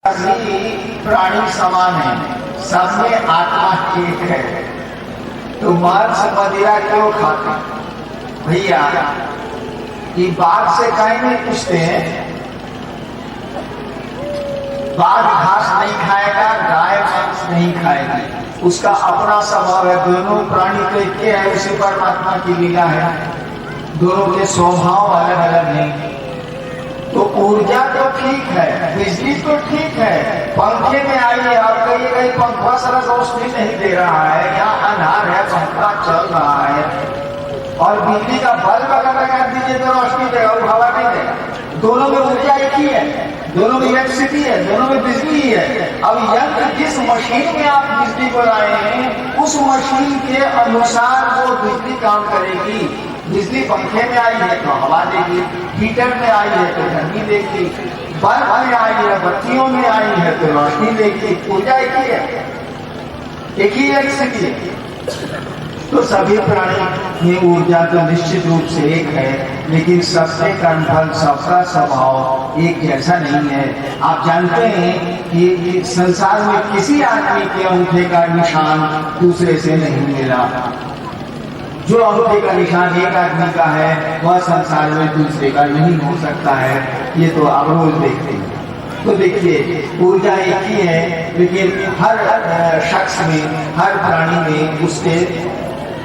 सभी प्राणी समान है, सब में आत्मा एक है। तो मांस मदिरा क्यों खाते भैया? ये बाघ से काहे नहीं पूछते हैं? बाघ घास नहीं खाएगा, गाय मांस नहीं खाएगी, उसका अपना स्वभाव है। दोनों प्राणी तो एक है, उसी परमात्मा की लीला है, दोनों के स्वभाव अलग अलग नहीं। तो ऊर्जा तो ठीक है, बिजली तो ठीक है, पंखे में आइए आप कहिएगा पंखा सारा रोशनी नहीं दे रहा है, यहाँ अंधार है, पंखा चल रहा है, और बिजली का बल्ब अगर लगा दीजिए तो रोशनी देगा, वो हवा नहीं देगा। दोनों में ऊर्जा एक ही है, दोनों में इलेक्ट्रिसिटी है, दोनों में बिजली ही है। अब यंत्र जिस मशीन में आप बिजली को लाए हैं, उस मशीन के अनुसार वो बिजली काम करेगी। बिजली पंखे में आई है तो हवा देगी, हीटर में आई है तो गर्मी देगी, बल्ब में आई है, बत्तियों में आई है तो रोशनी देगी। ऊर्जा एक ही है, एक ही इलेक्ट्रिसिटी है। तो सभी प्राणी में ऊर्जा तो निश्चित रूप से एक है, लेकिन सबसे कर्मफल, सबका स्वभाव एक जैसा नहीं है। आप जानते हैं कि संसार में किसी आदमी के अंगूठे का निशान दूसरे से नहीं मिला। जो अंगूठे का निशान एक आदमी का है, वह संसार में दूसरे का नहीं हो सकता है। ये तो आप रोज देखते हैं। तो देखिए, ऊर्जा एक ही है, लेकिन हर शख्स में, हर प्राणी में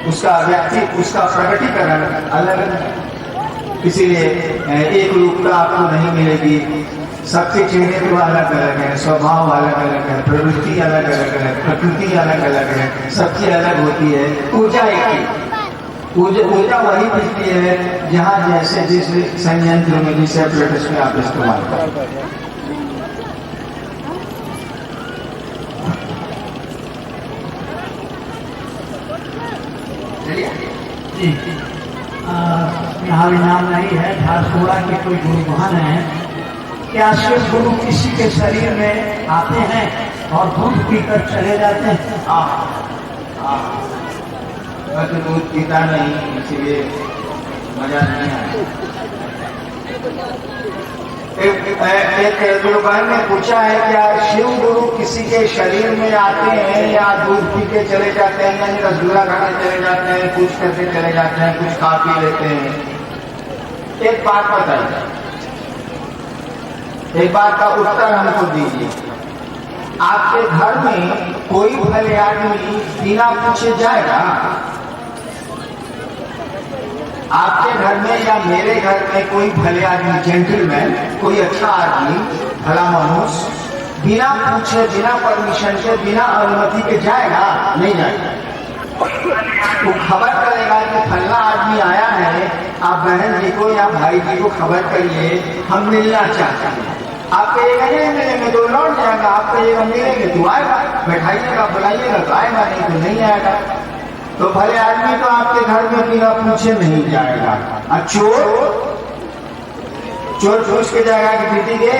उसका व्यक्ति, उसका प्रकटीकरण अलग है। इसीलिए एक रूपता आपको नहीं मिलेगी। सबके चेहरे तो अलग अलग है, स्वभाव अलग अलग है, प्रवृत्ति अलग अलग है, प्रकृति अलग अलग है, सबकी अलग होती है। ऊर्जा एक ही, ऊर्जा वही बिजली है जहाँ जैसे जिस संयंत्र में, जिस एपरेटस में आप इस्तेमाल करें। यहाँ भी नाम नहीं है, झारसुगुड़ा के कोई गुरु महान है। क्या शिव गुरु किसी के शरीर में आते हैं और दूध पीकर चले जाते हैं? मैं तो दूध पीता नहीं, इसीलिए मजा नहीं आया। एक गुरुबान ने पूछा है, क्या शिव गुरु किसी के शरीर में आते हैं या दूध पी के चले जाते हैं, यानी रसगुल्ला खाने चले जाते हैं, कुछ करके चले जाते हैं, कुछ खा पी लेते हैं? एक बात बताइए, एक बात का उत्तर हमको दीजिए। आपके घर में कोई भले आदमी बिना पूछे जाएगा? आपके घर में या मेरे घर में कोई भले आदमी, जेंटलमैन, कोई अच्छा आदमी, भला मनुष्य बिना पूछे, बिना परमिशन के, बिना अनुमति के जाएगा? नहीं जाएगा। वो खबर करेगा कि फलना आदमी आया है, आप बहन जी को या भाई जी को खबर करिए, हम मिलना चाहते हैं। आप कहिएगा नहीं मिलेंगे तो लौट जाएगा, आप कहिएगा मिलेंगे तो आएगा, बैठाइएगा, बुलाइएगा तो आएगा, नहीं तो नहीं आएगा। तो भले आदमी तो आपके घर में बिना पूछे नहीं जाएगा। और चोर पूछ के जाएगा कि बेटी के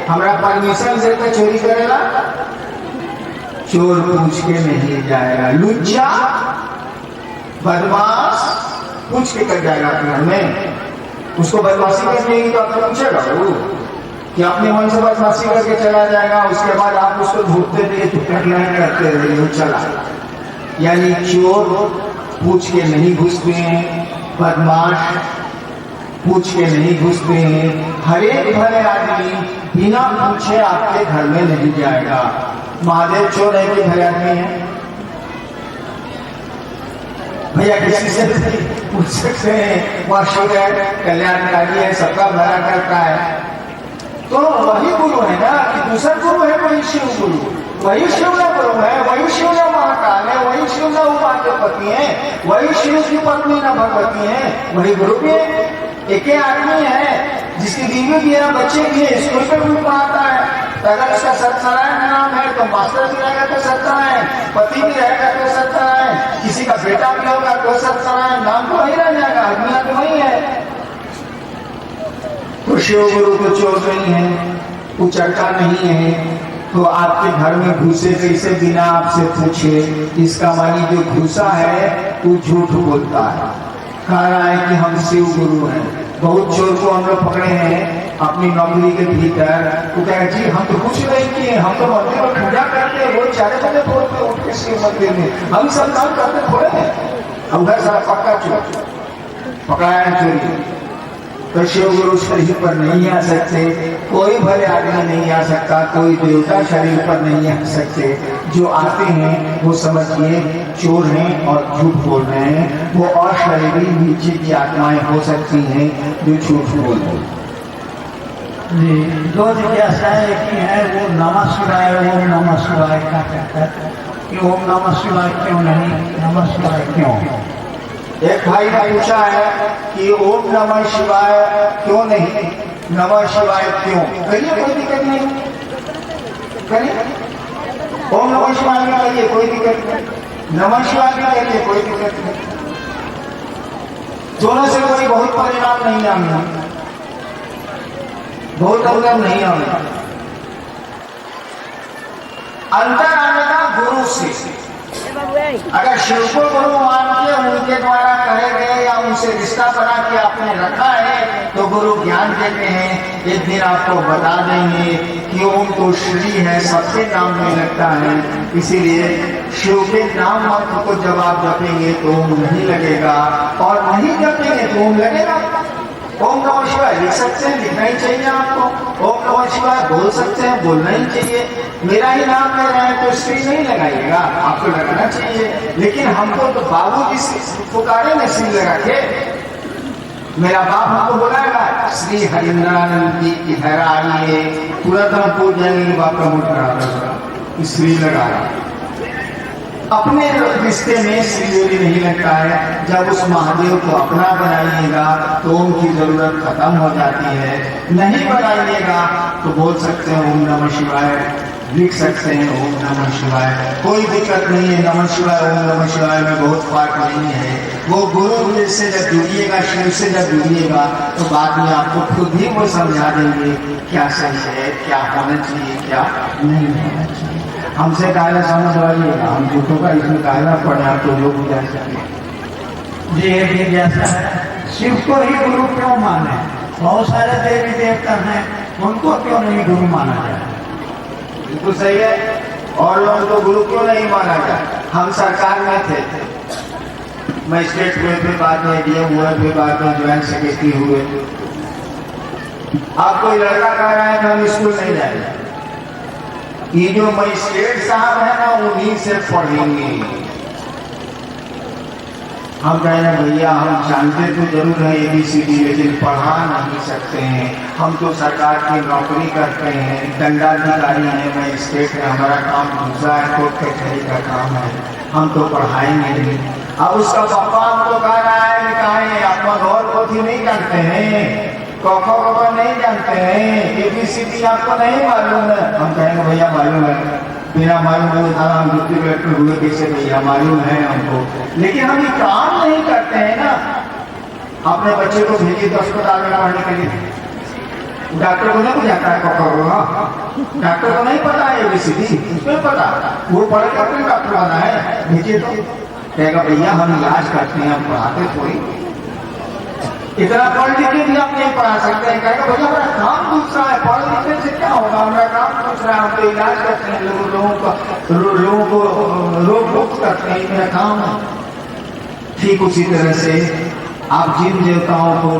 हमरा परमिशन देते चोरी करेगा? चोर पूछ के नहीं जाएगा। लुच्चा बदमाश पूछ के कर जाएगा अपने घर में। उसको बदमाशी करनी तो आपको पूछेगा वो कि अपने मन से बदमाशी करके चला जाएगा, उसके बाद आप उसको ढूंढते रहिए तो करते रहिए, चला। यानी चोर पूछ के नहीं घुसते हैं, बदमाश पूछ के नहीं घुसते हैं। हर एक भले आदमी बिना पूछे आपके घर में नहीं जाएगा। महादेव चोर है कि भले आदमी है? भैया किसी से पूछ सकते हैं, वह शिव है, कल्याणकारी है, सबका भला करता है। तो वही गुरु है ना, कि दूसरा गुरु है वही शिव गुरु, वही शिव न गुरु है, वही शिव न महाकाल है, वही शिव न उपाध्यपति है, वही शिव की पत्नी न भगवती है, वही गुरु भी है। एक ही आदमी है जिसकी बीवी भी है, बच्चे भी है, स्कूल पर भी पढ़ाता है। अगर उसका सत्यनारायण नाम है तो मास्टर भी रहेगा तो सत्यनारायण, पति भी रहेगा तो सत्यनारायण, किसी का बेटा भी होगा तो सत्यनारायण, नाम तो वही रह जाएगा, आदमी तो वही है। तो शिव गुरु को चोर नहीं है, उचरता नहीं है। तो आपके घर में घुसे कैसे बिना आपसे पूछे? इसका मानी जो घुसा है वो झूठ बोलता है, कह रहा है कि हम शिव गुरु हैं। बहुत चोर को हम लोग पकड़े हैं अपनी नौकरी के भीतर, वो कहे जी हम तो कुछ नहीं किए, हम तो मंदिर में पूजा करते हैं, वो 4 बजे बोलते उठ के शिव मंदिर में, हम सब काम करते थोड़े हैं। उधर सारा पक्का चोर पकड़ाया चोरी, तो शिव गुरु शरीर पर नहीं आ सकते, कोई भले आदमी नहीं आ सकता, कोई देवता शरीर पर नहीं आ सकते। जो आते हैं वो समझिए चोर हैं और झूठ बोल रहे हैं, वो अशरीरी नीचे की आत्माएं हो सकती हैं जो झूठ बोल रहे हैं। जी, दो जिज्ञासाएं की है, वो नमः शिवाय, ओम नमः शिवाय का कहता है कि ओम नमः शिवाय क्यों नहीं, नमः शिवाय क्यों? एक भाई ने पूछा है कि ओम नमः शिवाय क्यों नहीं, नमः शिवाय क्यों? कहिए कोई दिक्कत नहीं, कहिए ओम नमः शिवाय भी कहिए कोई दिक्कत नहीं, नमः शिवाय भी कहिए कोई दिक्कत नहीं। दोनों से कोई बहुत परिणाम नहीं आना, बहुत परिणाम नहीं आना। अंतर आएगा गुरु से। अगर शिव को गुरु मान के उनके द्वारा कहे गए या उनसे रिश्ता बना के आपने रखा है तो गुरु ज्ञान देते हैं, एक दिन आपको बता देंगे कि ओम तो श्री है, सबके नाम में लगता है, इसीलिए शिव के नाम मंत्र को जब आप जपेंगे तो ओम नहीं लगेगा, और नहीं जपेंगे तो ओम लगेगा। ओम नमः शिवाय लिख सकते हैं, लिखना ही चाहिए आपको, ओम नमः शिवाय बोल सकते हैं, बोलना ही चाहिए। मेरा ही नाम ले रहे हैं तो श्री नहीं लगाइएगा, आपको लगाना चाहिए। लेकिन हमको तो बाबू जी पुकारे में श्री लगा के, मेरा बाप हमको बुलाएगा श्री हरिंद्रानंद जी इधर आइए, तुरंत हम पूछ जाएंगे बाप का मुठ करा श्री लगा रहा। अपने रिश्ते में श्रीदेवी नहीं लगता है, जब उस महादेव को अपना बनाइएगा तो उनकी जरूरत खत्म हो जाती है। नहीं बनाइएगा तो बोल सकते हैं ओम नमः शिवाय, लिख सकते हैं ओम नमः शिवाय, कोई दिक्कत नहीं है। नमः शिवाय ओम नमः शिवाय में बहुत फर्क नहीं है। वो गुरु से जब जुड़िएगा, शिव से जब जुड़िएगा तो बाद में आपको खुद ही वो समझा देंगे क्या सही है, क्या होना चाहिए, क्या नहीं होना चाहिए। हमसे कायला समझ वालिएगा, हम झूठों का इसमें कायला पड़े आप तो लोग जा सके। जी ये जैसा है, शिव को ही गुरु क्यों माने? बहुत सारे देवी देवता हैं, उनको क्यों नहीं गुरु माना जाए? बिल्कुल सही है, और लोगों को गुरु क्यों नहीं माना जाए? हम सरकार में थे, मैं स्टेट हुए, फिर बाद में डीएम हुए, फिर बाद में ज्वाइंट सेक्रेटरी हुए। अब कोई लड़का कह रहा है कि हम स्कूल नहीं जाएंगे, ये जो मजिस्ट्रेट साहब है ना उन्हीं से पढ़ेंगे। हम कह रहे हैं भैया हम जानते तो जरूर है ABCD, लेकिन पढ़ा नहीं सकते हैं। हम तो सरकार की नौकरी करते हैं, दंडाधिकारी हैं, मजिस्ट्रेट है, हमारा काम दूसरा है, कोर्ट कचहरी का काम है, हम तो पढ़ाएंगे नहीं। अब उसका पापा हमको कह रहा है अपना गौर पोथी नहीं जानते हैं, कौखो नहीं जानते हैं, ABCD आपको नहीं मालूम है। हम कहेंगे भैया मालूम है, बिना मालूम है हम डिप्टी कलेक्टर हुए कैसे भैया, मालूम है हमको, लेकिन हम ये काम नहीं करते हैं ना। अपने बच्चे को भेजिए तो अस्पताल में पढ़ने के लिए, डॉक्टर को नहीं जाता है कौखो, डॉक्टर को नहीं पता है ABCD, उसमें पता, वो पढ़ के अपने डॉक्टर बना है, भेजिए तो कहेगा भैया हम इलाज करते हैं, हम पढ़ाते थोड़ी। इतना पढ़ लिख के भी आप नहीं पढ़ा सकते हैं, कहेगा भैया हमारा काम दूसरा है, पढ़ लिखने से क्या होगा, हमारा काम दूसरा है, हम तो इलाज करते हैं, लोगों को रोग मुक्त करते हैं, मेरा काम है। ठीक उसी तरह से आप जिन देवताओं को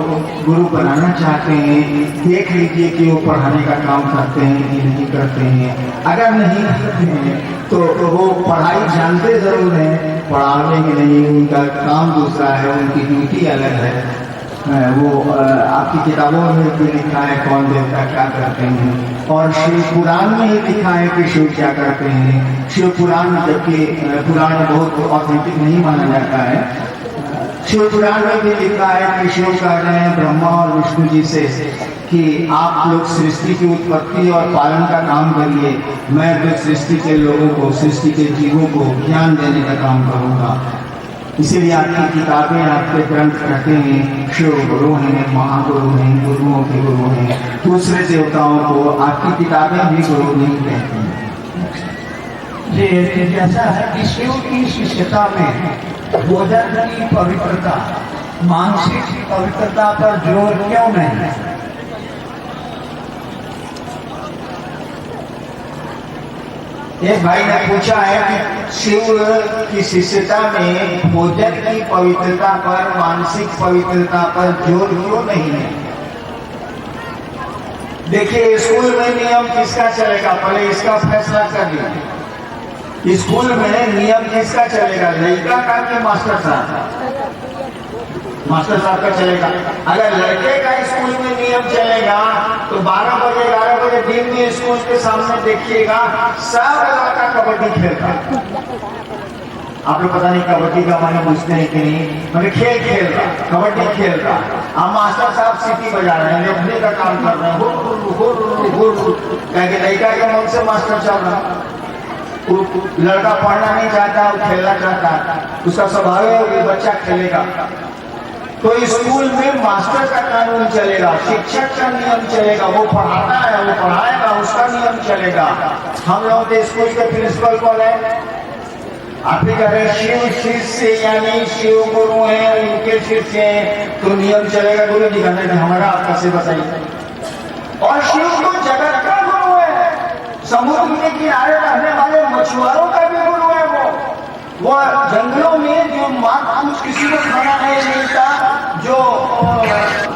गुरु बनाना चाहते हैं, देख लीजिए कि वो पढ़ाने का काम करते हैं कि नहीं करते हैं। अगर नहीं करते हैं तो वो पढ़ाई जानते जरूर हैं, पढ़ाने के नहीं, उनका काम दूसरा है, उनकी ड्यूटी अलग है। वो आपकी किताबों में भी लिखा है कौन देवता क्या करते हैं, और शिव पुराण में ही लिखा है कि शिव क्या करते हैं। शिव पुराण जबकि पुराण बहुत ऑथेंटिक नहीं माना जाता है, शिव पुराण में भी लिखा है कि शिव कह रहे हैं ब्रह्मा और विष्णु जी से कि आप लोग सृष्टि की उत्पत्ति और पालन का काम करिए, मैं फिर सृष्टि के लोगों को, सृष्टि के जीवों को ज्ञान देने का काम करूंगा। इसीलिए आपकी किताबें, आपके ग्रंथ कहते हैं शिव गुरु हैं, महागुरु हैं, गुरुओं के गुरु हैं। दूसरे देवताओं को आपकी किताबें भी गुरु नहीं कहती हैं। ये जैसा है कि शिव की शिष्यता में भोजन की पवित्रता, मानसिक पवित्रता पर जोर क्यों नहीं है? एक भाई ने पूछा है कि शिव की शिष्यता में भोजन की पवित्रता पर, मानसिक पवित्रता पर जोर क्यों नहीं है? देखिए, स्कूल में नियम किसका चलेगा, पहले इसका फैसला कर लीजिए। स्कूल में नियम किसका चलेगा, लड़का का कि मास्टर साहब? मास्टर साहब का चलेगा। अगर लड़के का स्कूल में नियम चलेगा तो 12 बजे 11 बजे दिन में स्कूल के सामने देखिएगा सब लड़का कबड्डी खेलता। आप लोग पता नहीं कबड्डी का माने पूछते हैं कि नहीं, मैंने खेल खेल रहा, कबड्डी खेल रहा। अब मास्टर साहब सीटी बजा रहे हैं, लिखने का काम कर रहे हैं, लड़का के मन से मास्टर चल रहा। लड़का पढ़ना नहीं चाहता, वो खेलना चाहता, उसका स्वभाव है कि बच्चा खेलेगा। तो स्कूल में मास्टर का कानून चलेगा, शिक्षक का नियम चलेगा, वो पढ़ाता है, वो पढ़ाएगा, उसका नियम चलेगा। हम लोगों के स्कूल के प्रिंसिपल कौन है? आप ही कह रहे शिव शिष्य, यानी शिव गुरु हैं, उनके शिष्य हैं, तो नियम चलेगा। गुरु जी कहते हैं हमारा, आप कैसे बताइए? और शिव तो जगत का गुरु है, समुद्र के किनारे रहने वाले मछुआरों का भी गुरु है। वो जंगलों में जो कुछ किसी को खाना नहीं मिलता, जो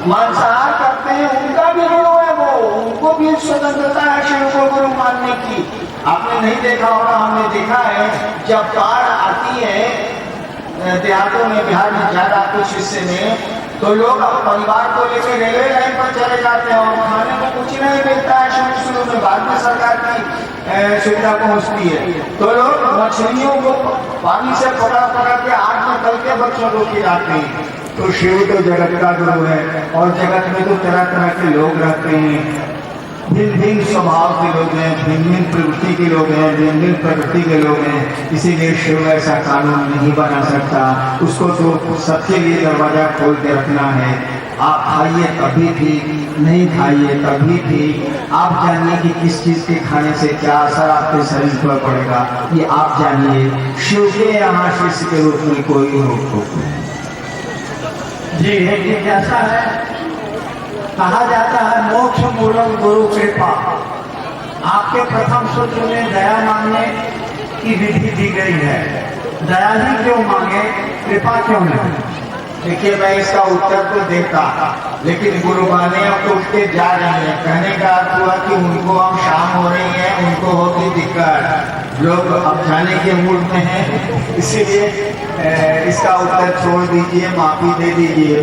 मांसाहार करते हैं, उनका भी गुरु है वो, उनको भी स्वतंत्रता है शिव को गुरु मानने की। आपने नहीं देखा होगा, हमने देखा है, जब बाढ़ आती है देहातों में, बिहार में ज्यादा कुछ हिस्से में, तो लोग परिवार को लेकर रेलवे लाइन पर चले जाते हैं और खाने को कुछ नहीं मिलता है शुरू में, बाद में सरकार की सुविधा पहुंचती है। तो लोग मछलियों को पानी से पकड़ के आग में तल के बच्चों को खिलाते हैं। तो शिव तो जगत का गुरु है, और जगत में तो तरह तरह के लोग रहते हैं, भिन्न भिन्न स्वभाव के लोग हैं, भिन्न भिन्न प्रवृत्ति के लोग हैं, भिन्न भिन्न प्रकृति के लोग हैं। इसीलिए शिव ऐसा कानून नहीं बना सकता, उसको तो सबके लिए दरवाजा खोल के रखना है। आप खाइए तभी ठीक, नहीं खाइए तभी ठीक। आप जानिए कि किस चीज के खाने से क्या असर आपके शरीर पर पड़ेगा, ये आप जानिए। शिव के यहाँ शिष्य के रूप में कोई रोक टोक नहीं। जी, ये कैसा है, कहा जाता है मोक्ष मूलम गुरु कृपा। आपके प्रथम सूत्र में दया मांगने की विधि दी गई है। दया ही क्यों मांगे, कृपा क्यों नहीं? देखिए, मैं इसका उत्तर तो देता, लेकिन गुरु माने अब तो उठ के जा रही है। कहने का अर्थ हुआ कि उनको अब शाम हो रही है, उनको होगी दिक्कत, लोग अब जाने के मूड में हैं, इसीलिए इसका उत्तर छोड़ दीजिए, माफी दे दीजिए।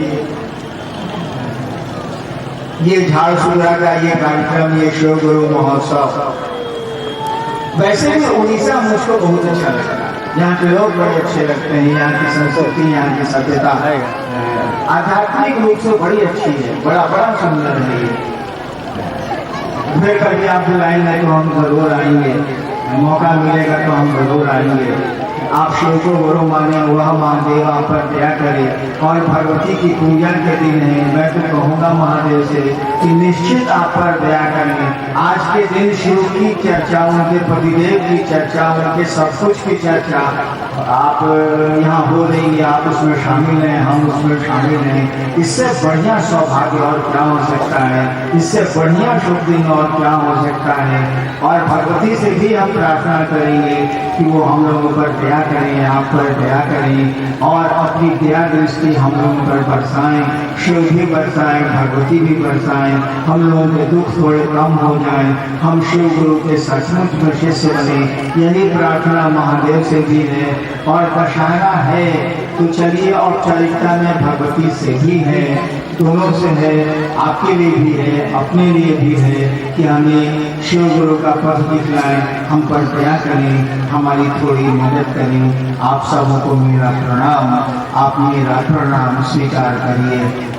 ये झारसुगुड़ा का ये कार्यक्रम, ये शिव गुरु महोत्सव, वैसे भी उड़ीसा मुझको बहुत अच्छा लगता है। यहाँ के लोग बड़े अच्छे लगते हैं, यहाँ की संस्कृति, यहाँ की सभ्यता है, आध्यात्मिक रूप से बड़ी अच्छी है, बड़ा बड़ा सुंदर है। फिर कभी आप बुलाएंगे तो हम जरूर आएंगे, मौका मिलेगा तो हम जरूर आएंगे। आप शिव को गुरु माने, वह महादेव आप पर दया करे। और भगवती की पूजन के दिन है, मैं तो कहूँगा महादेव से कि निश्चित आप पर दया करें। आज के दिन शिव की चर्चा, उनके पतिदेव की चर्चा, उनके सब कुछ की चर्चा आप यहाँ हो रही है, आप उसमें शामिल हैं, हम उसमें शामिल हैं। इससे बढ़िया सौभाग्य और क्या हो सकता है, इससे बढ़िया शुभ दिन और क्या हो सकता है। और भगवती से भी हम प्रार्थना करेंगे कि वो हम लोगों पर दया करें, आप पर दया करें, और अपनी दया दृष्टि हम लोगों पर बरसाएं। शिव भी बरसाएं, भगवती भी बरसाएं, हम लोगों के दुख थोड़े कम हो जाएं, हम शिव गुरु के सचमुच में शिष्य बने, यही प्रार्थना महादेव से भी है। और दशहरा है तो चलिए औपचारिकता में भगवती से भी है, दोनों से है, आपके लिए भी है, अपने लिए भी है कि हमें शिव गुरु का पथ दिखलाएं, हम पर दया करें, हमारी थोड़ी मदद करें। आप सबों को मेरा प्रणाम, आप मेरा प्रणाम स्वीकार करिए।